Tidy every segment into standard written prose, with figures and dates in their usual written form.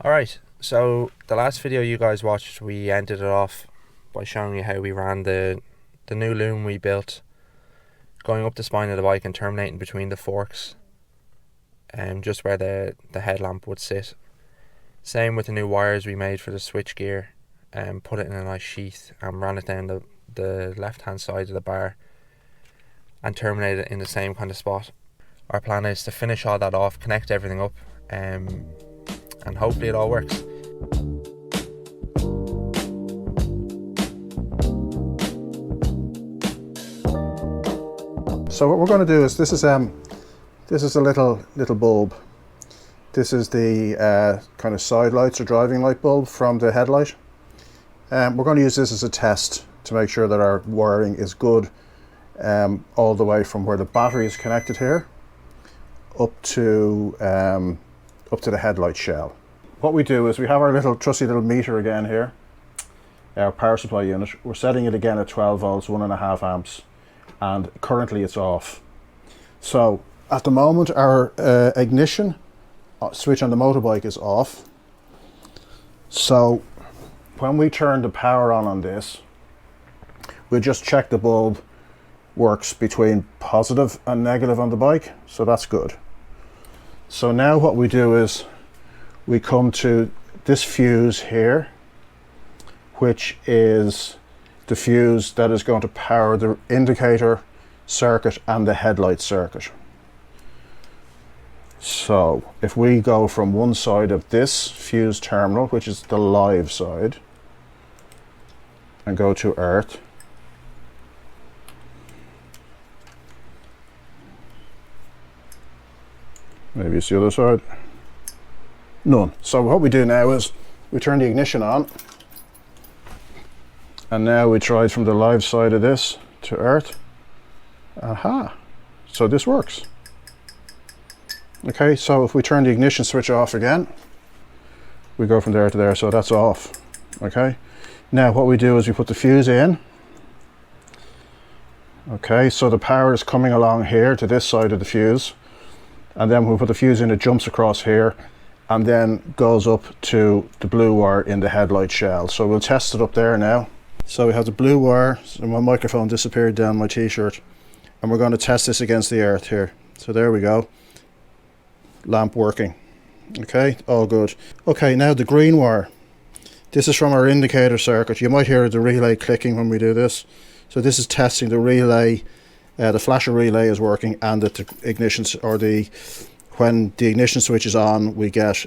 Alright, so the last video you guys watched, we ended it off by showing you how we ran the new loom we built, going up the spine of the bike and terminating between the forks, just where the headlamp would sit. Same with the new wires we made for the switch gear, and put it in a nice sheath and ran it down the left hand side of the bar and terminate it in the same kind of spot. Our plan is to finish all that off, connect everything up, and hopefully it all works. So what we're going to do is this is a little bulb. This is the kind of side lights or driving light bulb from the headlight. We're going to use this as a test to make sure that our wiring is good, all the way from where the battery is connected here up to the headlight shell. What we do is we have our little trusty little meter again here, our power supply unit. We're setting it again at 12 volts, 1.5 amps, and currently it's off. So at the moment our ignition switch on the motorbike is off. So when we turn the power on this, we'll just check the bulb works between positive and negative on the bike, so that's good. So now what we do is we come to this fuse here, which is the fuse that is going to power the indicator circuit and the headlight circuit. So if we go from one side of this fuse terminal, which is the live side, and go to earth, maybe it's the other side, none. So what we do now is we turn the ignition on, and now we try from the live side of this to earth. Aha, so this works. Okay, so if we turn the ignition switch off again, we go from there to there, so that's off. Okay, now what we do is we put the fuse in. Okay, so the power is coming along here to this side of the fuse, and then when we put the fuse in, it jumps across here and then goes up to the blue wire in the headlight shell. So we'll test it up there now. So we have the blue wire, so my microphone disappeared down my t-shirt, and we're going to test this against the earth here. So there we go, lamp working. Okay, all good. Okay, now the green wire. This is from our indicator circuit. You might hear the relay clicking when we do this. So this is testing the relay. The flasher relay is working, and that the ignition, when the ignition switch is on, we get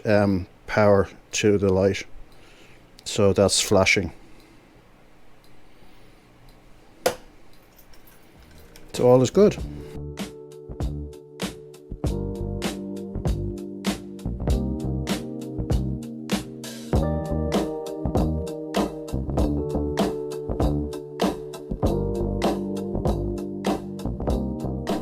power to the light. So that's flashing. So all is good.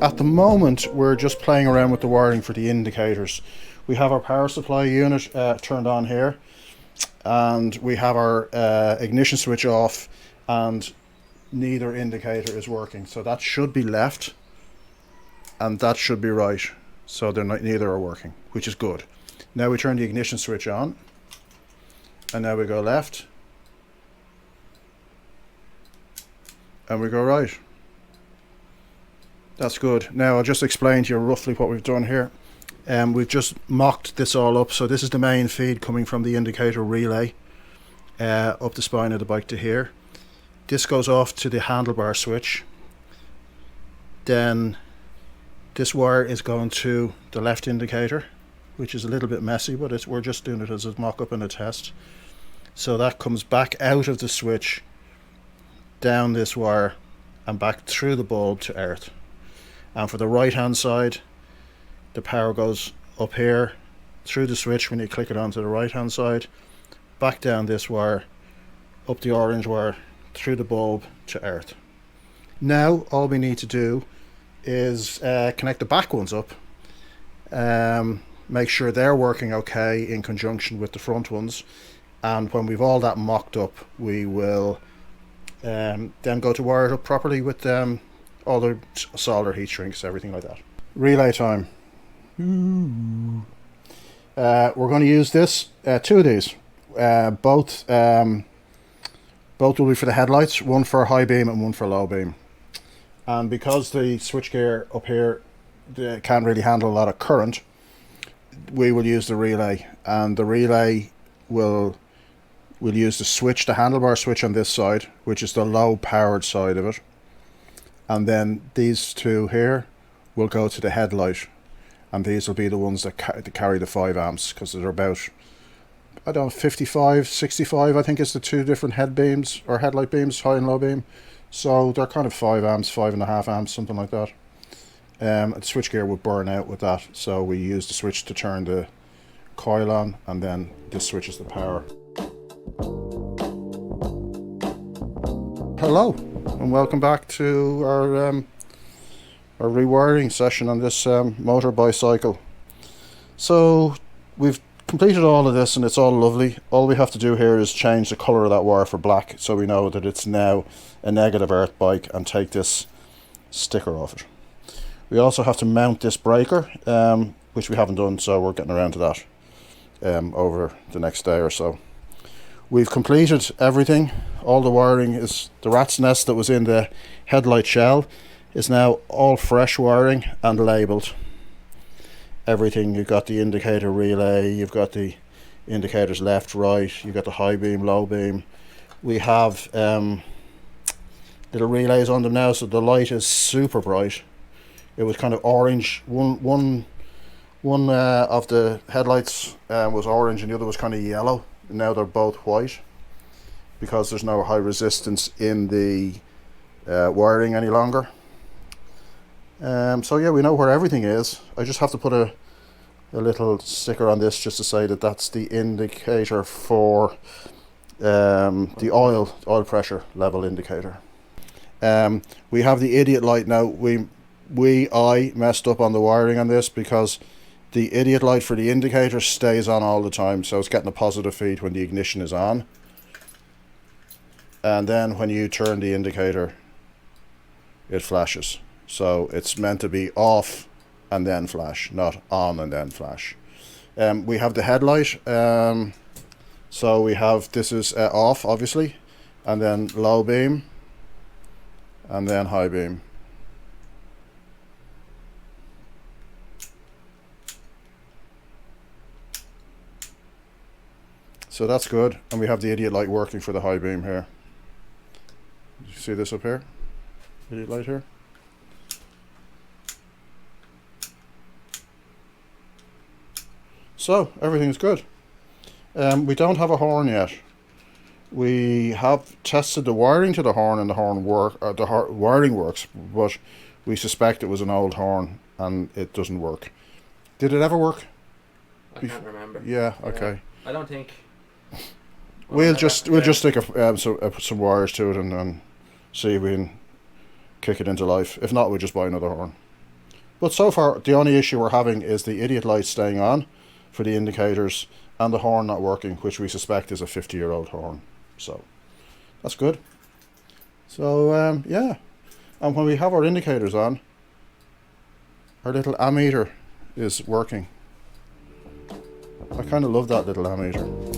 At the moment, we're just playing around with the wiring for the indicators. We have our power supply unit turned on here, and we have our ignition switch off, and neither indicator is working. So that should be left, and that should be right. So neither are working, which is good. Now we turn the ignition switch on, and now we go left, and we go right. That's good. Now I'll just explain to you roughly what we've done here. We've just mocked this all up. So this is the main feed coming from the indicator relay up the spine of the bike to here. This goes off to the handlebar switch. Then this wire is going to the left indicator, which is a little bit messy, but we're just doing it as a mock-up and a test. So that comes back out of the switch, down this wire, and back through the bulb to earth. And for the right hand side, the power goes up here through the switch when you click it onto the right hand side, back down this wire, up the orange wire, through the bulb to earth. Now all we need to do is connect the back ones up, make sure they're working okay in conjunction with the front ones, and when we've all that mocked up, we will then go to wire it up properly with all the solder, heat shrinks, everything like that. Relay time. We're going to use this, two of these. Both will be for the headlights, one for high beam and one for low beam. And because the switchgear up here can't really handle a lot of current, we will use the relay, and the relay we'll use the switch, the handlebar switch on this side, which is the low powered side of it, and then these two here will go to the headlight, and these will be the ones that carry the 5 amps, because they're about, I don't know, 55, 65 I think is the two different head beams or headlight beams, high and low beam. So they're kind of 5 amps, 5.5 amps, something like that. The switchgear would burn out with that, so we use the switch to turn the coil on, and then this switches the power. Hello, and welcome back to our rewiring session on this motor bicycle. So we've completed all of this and it's all lovely. All we have to do here is change the colour of that wire for black, so we know that it's now a negative earth bike, and take this sticker off it. We also have to mount this breaker, which we haven't done, so we're getting around to that over the next day or so. We've completed everything. All the wiring is, the rat's nest that was in the headlight shell is now all fresh wiring and labelled. Everything, you've got the indicator relay, you've got the indicators left, right, you've got the high beam, low beam. We have little relays on them now, so the light is super bright. It was kind of orange. One of the headlights was orange and the other was kind of yellow. Now they're both white because there's no high resistance in the wiring any longer. So yeah, we know where everything is. I just have to put a little sticker on this just to say that that's the indicator for the oil pressure level indicator. We have the idiot light now. I messed up on the wiring on this because the idiot light for the indicator stays on all the time, so it's getting a positive feed when the ignition is on, and then when you turn the indicator it flashes. So it's meant to be off and then flash, not on and then flash. We have the headlight, so we have, this is off obviously, and then low beam, and then high beam. So that's good, and we have the idiot light working for the high beam here. You see this up here? Idiot light here. So everything's good. We don't have a horn yet. We have tested the wiring to the horn, and the horn wiring works, but we suspect it was an old horn and it doesn't work. Did it ever work? I can't remember. Yeah. Okay. I don't think. We'll just stick some wires to it and see if we can kick it into life. If not, we'll just buy another horn. But so far, the only issue we're having is the idiot light staying on for the indicators and the horn not working, which we suspect is a 50-year-old horn. So that's good. So yeah, and when we have our indicators on, our little ammeter is working. I kind of love that little ammeter.